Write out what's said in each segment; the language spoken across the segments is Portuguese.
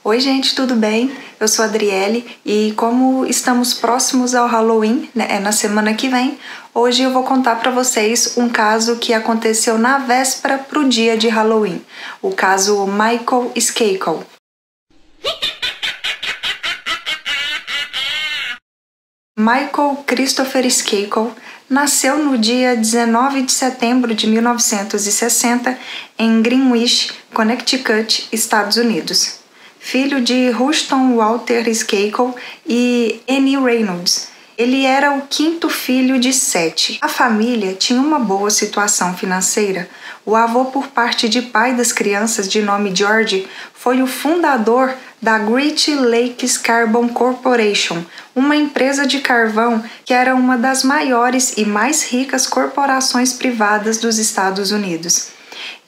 Oi gente, tudo bem? Eu sou a Adriele e como estamos próximos ao Halloween, na semana que vem, hoje eu vou contar para vocês um caso que aconteceu na véspera pro dia de Halloween, o caso Michael Skakel. Michael Christopher Skakel nasceu no dia 19 de setembro de 1960 em Greenwich, Connecticut, Estados Unidos. Filho de Ruston Walter Skakel e Annie Reynolds. Ele era o quinto filho de 7. A família tinha uma boa situação financeira. O avô, por parte de pai das crianças, de nome George, foi o fundador da Great Lakes Carbon Corporation, uma empresa de carvão que era uma das maiores e mais ricas corporações privadas dos Estados Unidos.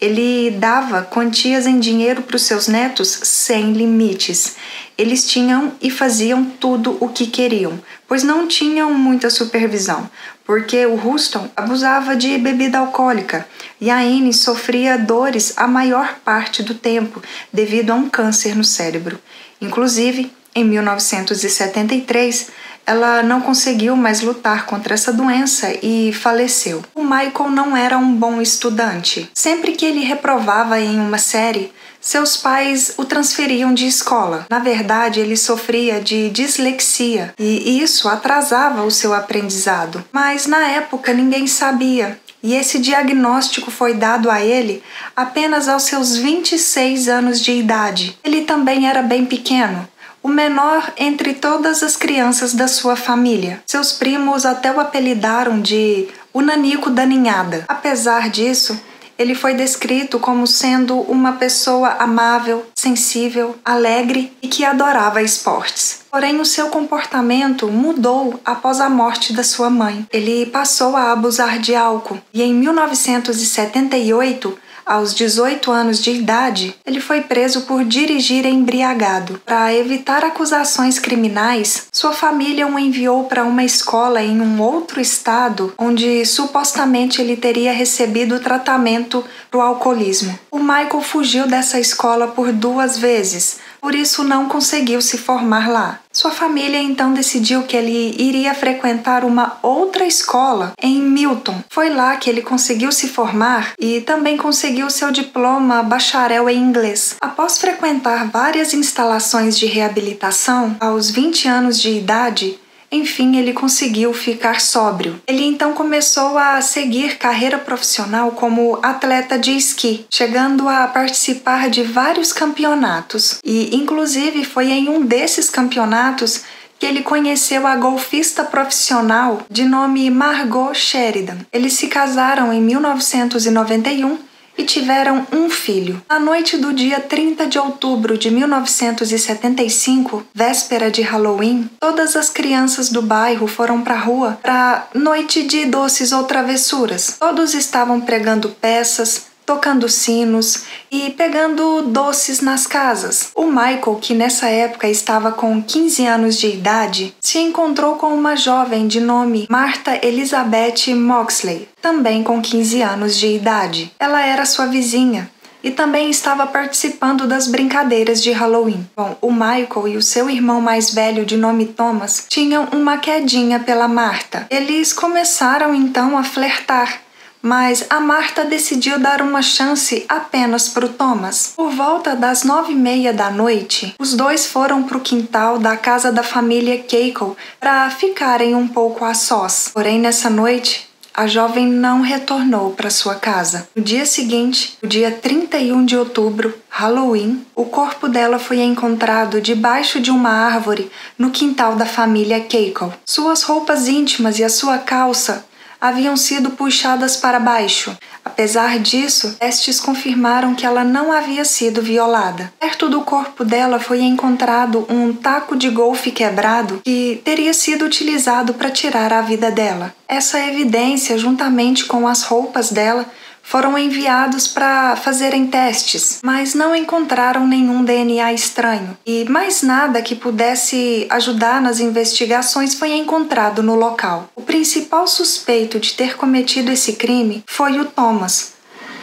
Ele dava quantias em dinheiro para os seus netos sem limites. Eles tinham e faziam tudo o que queriam, pois não tinham muita supervisão, porque o Ruston abusava de bebida alcoólica e a Annie sofria dores a maior parte do tempo devido a um câncer no cérebro. Inclusive, em 1973, ela não conseguiu mais lutar contra essa doença e faleceu. O Michael não era um bom estudante. Sempre que ele reprovava em uma série, seus pais o transferiam de escola. Na verdade, ele sofria de dislexia e isso atrasava o seu aprendizado. Mas na época ninguém sabia. E esse diagnóstico foi dado a ele apenas aos seus 26 anos de idade. Ele também era bem pequeno, o menor entre todas as crianças da sua família. Seus primos até o apelidaram de o Nanico da Ninhada. Apesar disso, ele foi descrito como sendo uma pessoa amável, sensível, alegre e que adorava esportes. Porém, o seu comportamento mudou após a morte da sua mãe. Ele passou a abusar de álcool e em 1978, aos 18 anos de idade, ele foi preso por dirigir embriagado. Para evitar acusações criminais, sua família o enviou para uma escola em um outro estado, onde supostamente ele teria recebido tratamento para o alcoolismo. O Michael fugiu dessa escola por 2 vezes, por isso não conseguiu se formar lá. Sua família então decidiu que ele iria frequentar uma outra escola em Milton. Foi lá que ele conseguiu se formar e também conseguiu seu diploma bacharel em inglês. Após frequentar várias instalações de reabilitação, aos 20 anos de idade, enfim, ele conseguiu ficar sóbrio. Ele então começou a seguir carreira profissional como atleta de esqui, chegando a participar de vários campeonatos. E, inclusive, foi em um desses campeonatos que ele conheceu a golfista profissional de nome Margot Sheridan. Eles se casaram em 1991 e tiveram um filho. Na noite do dia 30 de outubro de 1975, véspera de Halloween, todas as crianças do bairro foram para a rua para noite de doces ou travessuras. Todos estavam pregando peças, tocando sinos e pegando doces nas casas. O Michael, que nessa época estava com 15 anos de idade, se encontrou com uma jovem de nome Martha Elizabeth Moxley, também com 15 anos de idade. Ela era sua vizinha e também estava participando das brincadeiras de Halloween. Bom, o Michael e o seu irmão mais velho de nome Thomas tinham uma quedinha pela Martha. Eles começaram então a flertar, mas a Martha decidiu dar uma chance apenas para o Thomas. Por volta das 9h30 da noite, os dois foram para o quintal da casa da família Skakel para ficarem um pouco a sós. Porém, nessa noite, a jovem não retornou para sua casa. No dia seguinte, no dia 31 de outubro, Halloween, o corpo dela foi encontrado debaixo de uma árvore no quintal da família Skakel. Suas roupas íntimas e a sua calça haviam sido puxadas para baixo. Apesar disso, testes confirmaram que ela não havia sido violada. Perto do corpo dela foi encontrado um taco de golfe quebrado que teria sido utilizado para tirar a vida dela. Essa evidência, juntamente com as roupas dela, foram enviados para fazerem testes, mas não encontraram nenhum DNA estranho e mais nada que pudesse ajudar nas investigações foi encontrado no local. O principal suspeito de ter cometido esse crime foi o Thomas,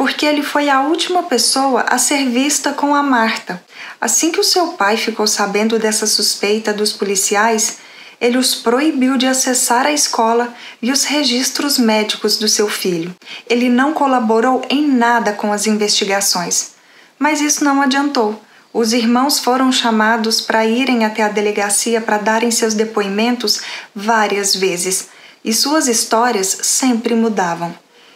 porque ele foi a última pessoa a ser vista com a Martha. Assim que o seu pai ficou sabendo dessa suspeita dos policiais, ele os proibiu de acessar a escola e os registros médicos do seu filho. Ele não colaborou em nada com as investigações. Mas isso não adiantou. Os irmãos foram chamados para irem até a delegacia para darem seus depoimentos várias vezes, e suas histórias sempre mudavam.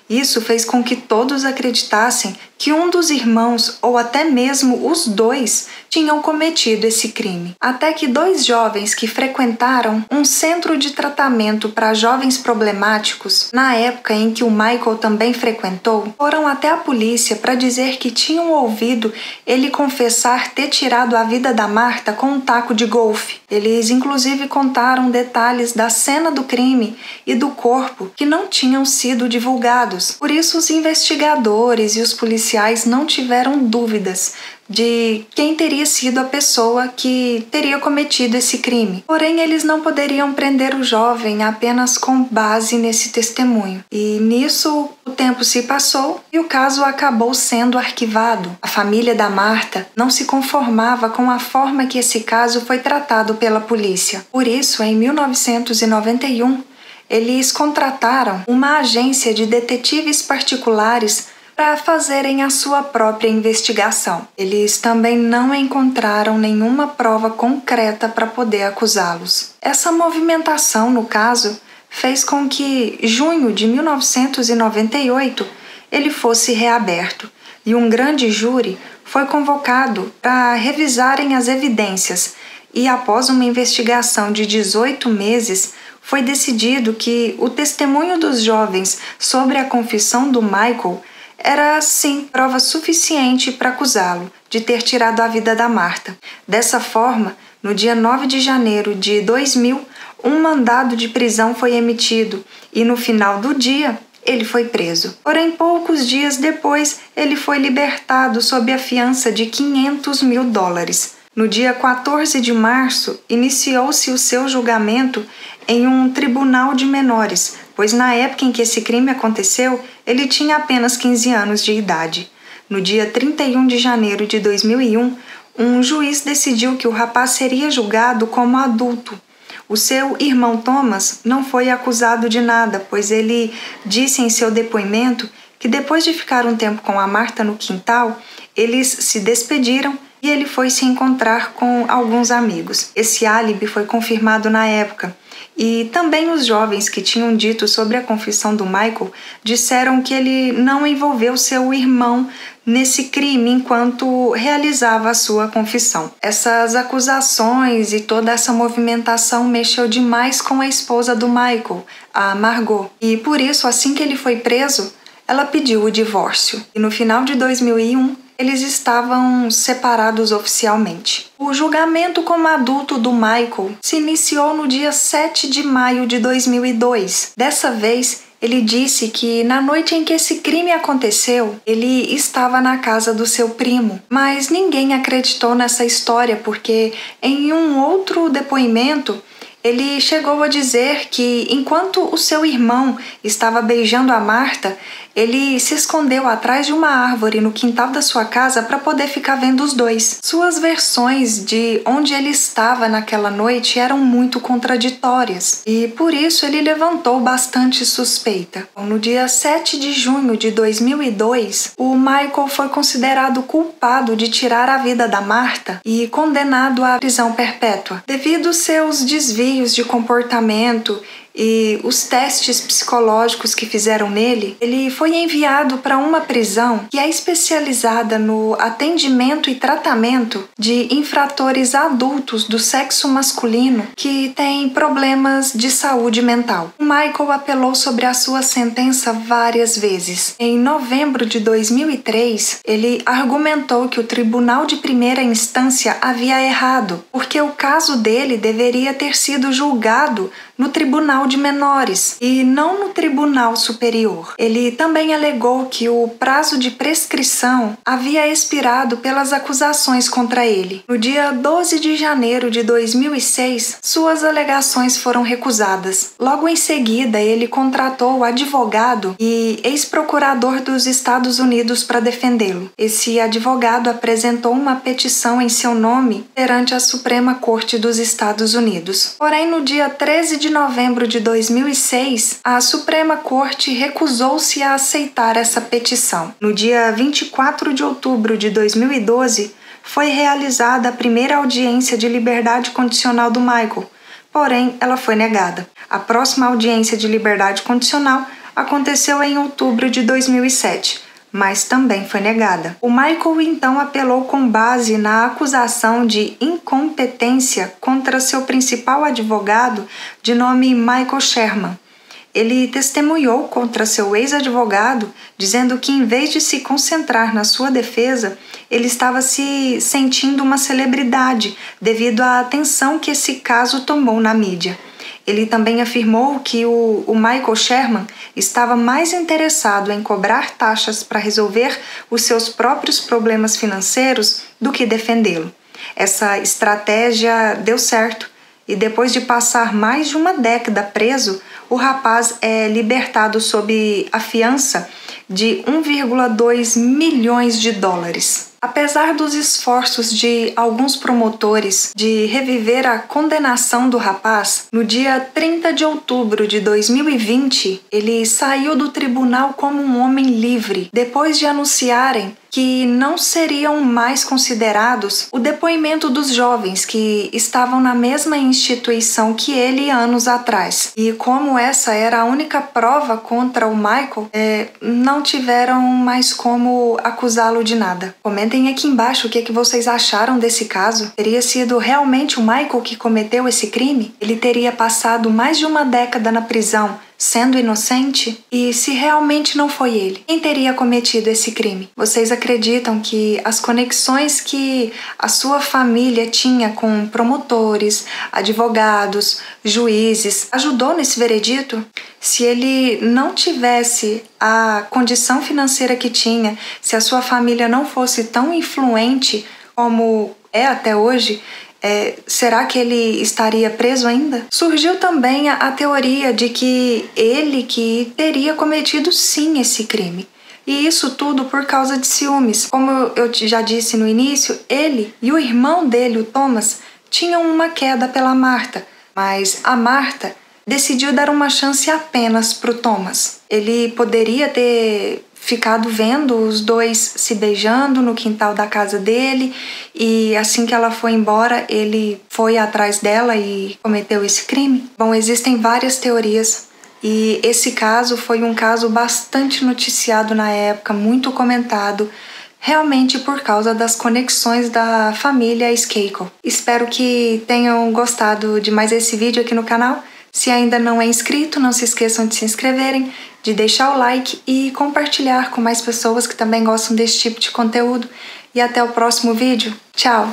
Isso fez com que todos acreditassem que um dos irmãos, ou até mesmo os dois, tinham cometido esse crime. Até que 2 jovens que frequentaram um centro de tratamento para jovens problemáticos, na época em que o Michael também frequentou, foram até a polícia para dizer que tinham ouvido ele confessar ter tirado a vida da Martha com um taco de golfe. Eles inclusive contaram detalhes da cena do crime e do corpo que não tinham sido divulgados. Por isso, os investigadores e os policiais não tiveram dúvidas de quem teria sido a pessoa que teria cometido esse crime. Porém, eles não poderiam prender o jovem apenas com base nesse testemunho. E nisso, o tempo se passou e o caso acabou sendo arquivado. A família da Martha não se conformava com a forma que esse caso foi tratado pela polícia. Por isso, em 1991, eles contrataram uma agência de detetives particulares para fazerem a sua própria investigação. Eles também não encontraram nenhuma prova concreta para poder acusá-los. Essa movimentação, no caso, fez com que, em junho de 1998, ele fosse reaberto e um grande júri foi convocado para revisarem as evidências e, após uma investigação de 18 meses, foi decidido que o testemunho dos jovens sobre a confissão do Michael era, sim, prova suficiente para acusá-lo de ter tirado a vida da Martha. Dessa forma, no dia 9 de janeiro de 2000, um mandado de prisão foi emitido e, no final do dia, ele foi preso. Porém, poucos dias depois, ele foi libertado sob a fiança de $500 mil. No dia 14 de março, iniciou-se o seu julgamento em um tribunal de menores, pois na época em que esse crime aconteceu, ele tinha apenas 15 anos de idade. No dia 31 de janeiro de 2001, um juiz decidiu que o rapaz seria julgado como adulto. O seu irmão Thomas não foi acusado de nada, pois ele disse em seu depoimento que depois de ficar um tempo com a Martha no quintal, eles se despediram e ele foi se encontrar com alguns amigos. Esse álibi foi confirmado na época. E também os jovens que tinham dito sobre a confissão do Michael disseram que ele não envolveu seu irmão nesse crime enquanto realizava a sua confissão. Essas acusações e toda essa movimentação mexeu demais com a esposa do Michael, a Margot. E por isso, assim que ele foi preso, ela pediu o divórcio. E no final de 2001, eles estavam separados oficialmente. O julgamento como adulto do Michael se iniciou no dia 7 de maio de 2002. Dessa vez, ele disse que na noite em que esse crime aconteceu, ele estava na casa do seu primo. Mas ninguém acreditou nessa história porque, em um outro depoimento, ele chegou a dizer que, enquanto o seu irmão estava beijando a Martha, ele se escondeu atrás de uma árvore no quintal da sua casa para poder ficar vendo os dois. Suas versões de onde ele estava naquela noite eram muito contraditórias e, por isso, ele levantou bastante suspeita. No dia 7 de junho de 2002, o Michael foi considerado culpado de tirar a vida da Martha e condenado à prisão perpétua. Devido aos seus desvios de comportamento e os testes psicológicos que fizeram nele, ele foi enviado para uma prisão que é especializada no atendimento e tratamento de infratores adultos do sexo masculino que têm problemas de saúde mental. O Michael apelou sobre a sua sentença várias vezes. Em novembro de 2003, ele argumentou que o Tribunal de Primeira Instância havia errado, porque o caso dele deveria ter sido julgado no Tribunal de Menores e não no Tribunal Superior. Ele também alegou que o prazo de prescrição havia expirado pelas acusações contra ele. No dia 12 de janeiro de 2006, suas alegações foram recusadas. Logo em seguida, ele contratou o advogado e ex-procurador dos Estados Unidos para defendê-lo. Esse advogado apresentou uma petição em seu nome perante a Suprema Corte dos Estados Unidos. Porém, no dia 13 de novembro de 2006, a Suprema Corte recusou-se a aceitar essa petição. No dia 24 de outubro de 2012, foi realizada a primeira audiência de liberdade condicional do Michael, porém ela foi negada. A próxima audiência de liberdade condicional aconteceu em outubro de 2007, mas também foi negada. O Michael então apelou com base na acusação de incompetência contra seu principal advogado, de nome Michael Sherman. Ele testemunhou contra seu ex-advogado, dizendo que, em vez de se concentrar na sua defesa, ele estava se sentindo uma celebridade devido à atenção que esse caso tomou na mídia. Ele também afirmou que o Michael Sherman estava mais interessado em cobrar taxas para resolver os seus próprios problemas financeiros do que defendê-lo. Essa estratégia deu certo e, depois de passar mais de uma década preso, o rapaz é libertado sob a fiança de 1,2 milhões de dólares. Apesar dos esforços de alguns promotores de reviver a condenação do rapaz, no dia 30 de outubro de 2020, ele saiu do tribunal como um homem livre, depois de anunciarem que não seriam mais considerados o depoimento dos jovens que estavam na mesma instituição que ele anos atrás. E como essa era a única prova contra o Michael, não tiveram mais como acusá-lo de nada. Comentem aqui embaixo o que vocês acharam desse caso. Teria sido realmente o Michael que cometeu esse crime? Ele teria passado mais de uma década na prisão, sendo inocente? E se realmente não foi ele, quem teria cometido esse crime? Vocês acreditam que as conexões que a sua família tinha com promotores, advogados, juízes ajudou nesse veredito? Se ele não tivesse a condição financeira que tinha, se a sua família não fosse tão influente como é até hoje, será que ele estaria preso ainda? Surgiu também a teoria de que ele que teria cometido sim esse crime. E isso tudo por causa de ciúmes. Como eu já disse no início, ele e o irmão dele, o Thomas, tinham uma queda pela Martha, mas a Martha decidiu dar uma chance apenas para o Thomas. Ele poderia ter ficado vendo os dois se beijando no quintal da casa dele e assim que ela foi embora, ele foi atrás dela e cometeu esse crime. Bom, existem várias teorias e esse caso foi um caso bastante noticiado na época, muito comentado, realmente por causa das conexões da família Skakel. Espero que tenham gostado de mais esse vídeo aqui no canal. Se ainda não é inscrito, não se esqueçam de se inscreverem, de deixar o like e compartilhar com mais pessoas que também gostam desse tipo de conteúdo. E até o próximo vídeo. Tchau!